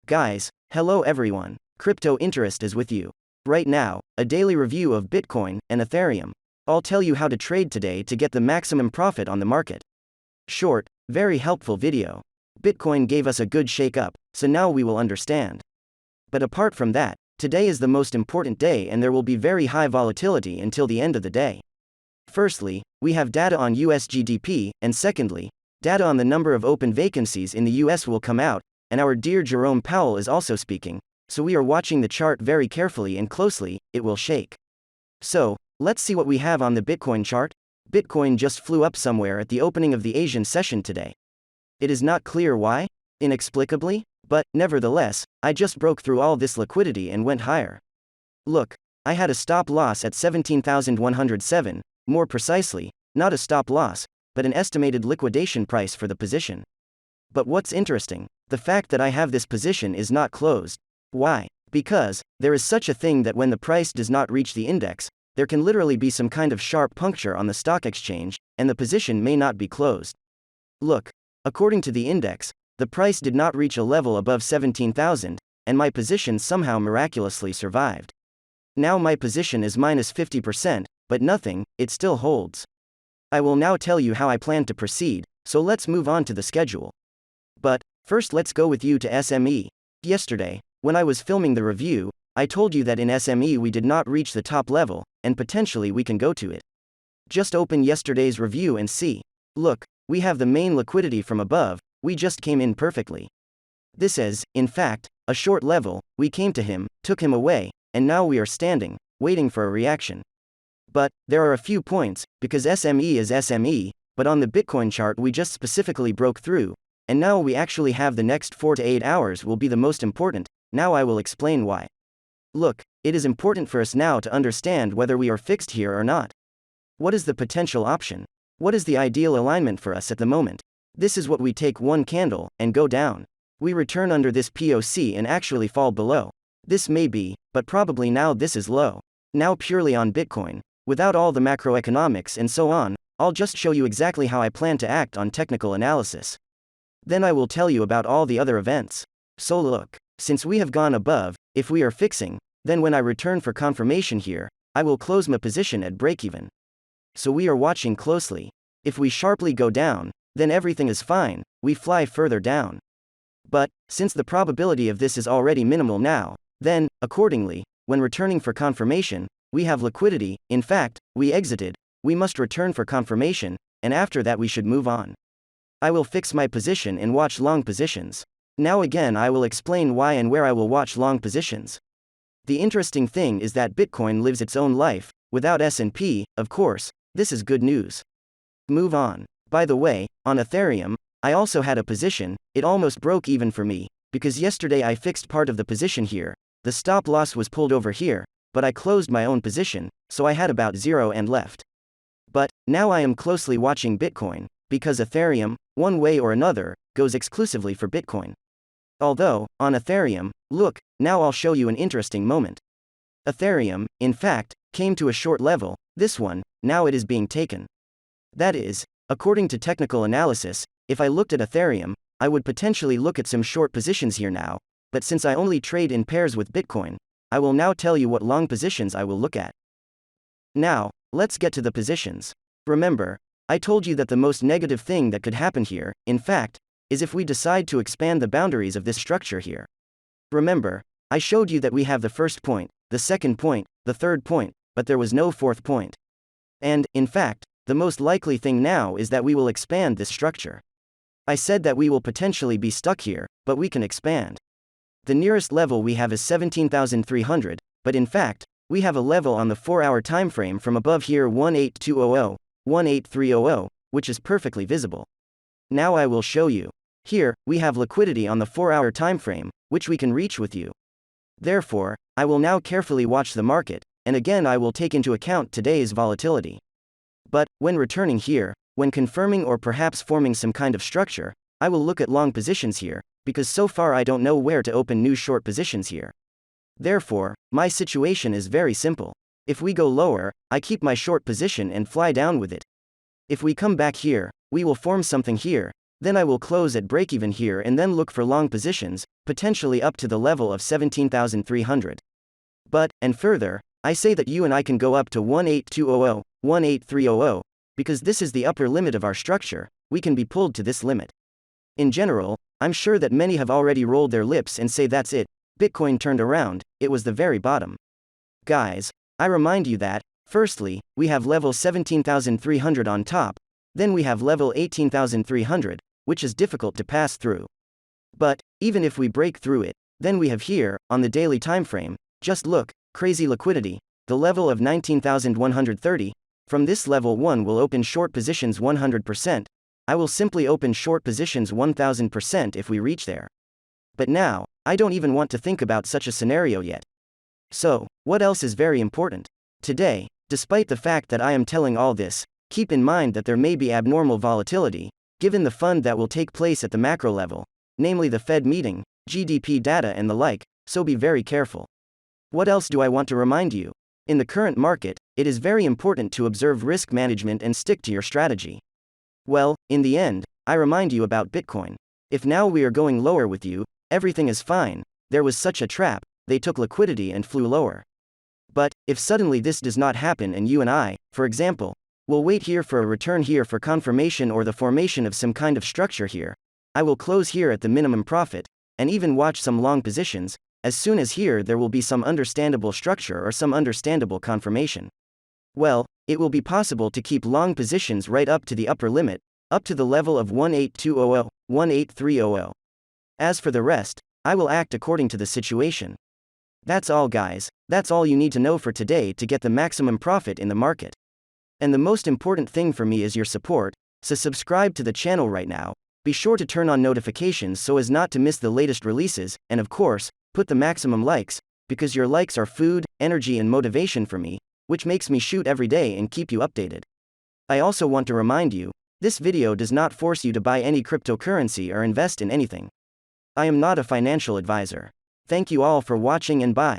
Guys, hello everyone. Crypto Interest is with you. Right now, a daily review of Bitcoin and Ethereum. I'll tell you how to trade today to get the maximum profit on the market. Short, very helpful video. Bitcoin gave us a good shake up, so now we will understand. But apart from that, today is the most important day and there will be very high volatility until the end of the day. Firstly, we have data on US GDP, and secondly, data on the number of open vacancies in the US will come out, and our dear Jerome Powell is also speaking, so we are watching the chart very carefully and closely, it will shake. So, let's see what we have on the Bitcoin chart. Bitcoin just flew up somewhere at the opening of the Asian session today. It is not clear why, inexplicably, but, nevertheless, I just broke through all this liquidity and went higher. Look, I had a stop loss at 17,107, more precisely, not a stop loss, but an estimated liquidation price for the position. But what's interesting, the fact that I have this position is not closed. Why? Because, there is such a thing that when the price does not reach the index, there can literally be some kind of sharp puncture on the stock exchange, and the position may not be closed. Look, according to the index, the price did not reach a level above 17,000, and my position somehow miraculously survived. Now my position is minus 50%, but nothing, it still holds. I will now tell you how I plan to proceed, so let's move on to the schedule. But, first let's go with you to SME. Yesterday, when I was filming the review, I told you that in SME we did not reach the top level, and potentially we can go to it. Just open yesterday's review and see. Look, we have the main liquidity from above, we just came in perfectly. This is, in fact, a short level, we came to him, took him away, and now we are standing, waiting for a reaction. But, there are a few points, because SME is SME, but on the Bitcoin chart we just specifically broke through, and now we actually have the next 4 to 8 hours will be the most important. Now I will explain why. Look, it is important for us now to understand whether we are fixed here or not. What is the potential option? What is the ideal alignment for us at the moment? This is what we take one candle, and go down. We return under this POC and actually fall below. This may be, but probably now this is low. Now purely on Bitcoin, without all the macroeconomics and so on, I'll just show you exactly how I plan to act on technical analysis. Then I will tell you about all the other events. So look, since we have gone above, if we are fixing, then when I return for confirmation here, I will close my position at break-even. So we are watching closely. If we sharply go down, then everything is fine, we fly further down. But, since the probability of this is already minimal now, then, accordingly, when returning for confirmation, we have liquidity, in fact, we exited, we must return for confirmation, and after that we should move on. I will fix my position and watch long positions. Now again I will explain why and where I will watch long positions. The interesting thing is that Bitcoin lives its own life, without S&P, of course, this is good news. Move on. By the way, on Ethereum, I also had a position, it almost broke even for me, because yesterday I fixed part of the position here, the stop loss was pulled over here, but I closed my own position, so I had about 0 and left. But, now I am closely watching Bitcoin, because Ethereum, one way or another, goes exclusively for Bitcoin. Although, on Ethereum, look, now I'll show you an interesting moment. Ethereum, in fact, came to a short level, this one, now it is being taken. That is, according to technical analysis, if I looked at Ethereum, I would potentially look at some short positions here now, but since I only trade in pairs with Bitcoin, I will now tell you what long positions I will look at. Now, let's get to the positions. Remember, I told you that the most negative thing that could happen here, in fact, is if we decide to expand the boundaries of this structure here. Remember, I showed you that we have the first point, the second point, the third point, but there was no fourth point. And, in fact, the most likely thing now is that we will expand this structure. I said that we will potentially be stuck here, but we can expand. The nearest level we have is 17,300, but in fact, we have a level on the 4-hour time frame from above here 18200, 18300, which is perfectly visible. Now I will show you. Here, we have liquidity on the 4-hour time frame, which we can reach with you. Therefore, I will now carefully watch the market, and again I will take into account today's volatility. But, when returning here, when confirming or perhaps forming some kind of structure, I will look at long positions here, because so far I don't know where to open new short positions here. Therefore, my situation is very simple. If we go lower, I keep my short position and fly down with it. If we come back here, we will form something here, Then I will close at break-even here and then look for long positions, potentially up to the level of 17,300. But, and further, I say that you and I can go up to 18200, 18300, because this is the upper limit of our structure, we can be pulled to this limit. In general, I'm sure that many have already rolled their lips and say that's it, Bitcoin turned around, it was the very bottom. Guys, I remind you that, firstly, we have level 17,300 on top, then we have level 18,300, which is difficult to pass through. But, even if we break through it, then we have here, on the daily timeframe, just look, crazy liquidity, the level of 19,130, from this level 1 will open short positions 100%, I will simply open short positions 1000% if we reach there. But now, I don't even want to think about such a scenario yet. So, what else is very important? Today, despite the fact that I am telling all this, keep in mind that there may be abnormal volatility, given the fund that will take place at the macro level, namely the Fed meeting, GDP data and the like, so be very careful. What else do I want to remind you? In the current market, it is very important to observe risk management and stick to your strategy. Well, in the end, I remind you about Bitcoin. If now we are going lower with you, everything is fine, there was such a trap, they took liquidity and flew lower. But, if suddenly this does not happen and you and I, for example, will wait here for a return here for confirmation or the formation of some kind of structure here, I will close here at the minimum profit, and even watch some long positions, as soon as here there will be some understandable structure or some understandable confirmation. Well, it will be possible to keep long positions right up to the upper limit, up to the level of 18200, 18300. As for the rest, I will act according to the situation. That's all guys, that's all you need to know for today to get the maximum profit in the market. And the most important thing for me is your support, so subscribe to the channel right now, be sure to turn on notifications so as not to miss the latest releases, and of course, put the maximum likes, because your likes are food, energy and motivation for me, which makes me shoot every day and keep you updated. I also want to remind you, this video does not force you to buy any cryptocurrency or invest in anything. I am not a financial advisor. Thank you all for watching and bye.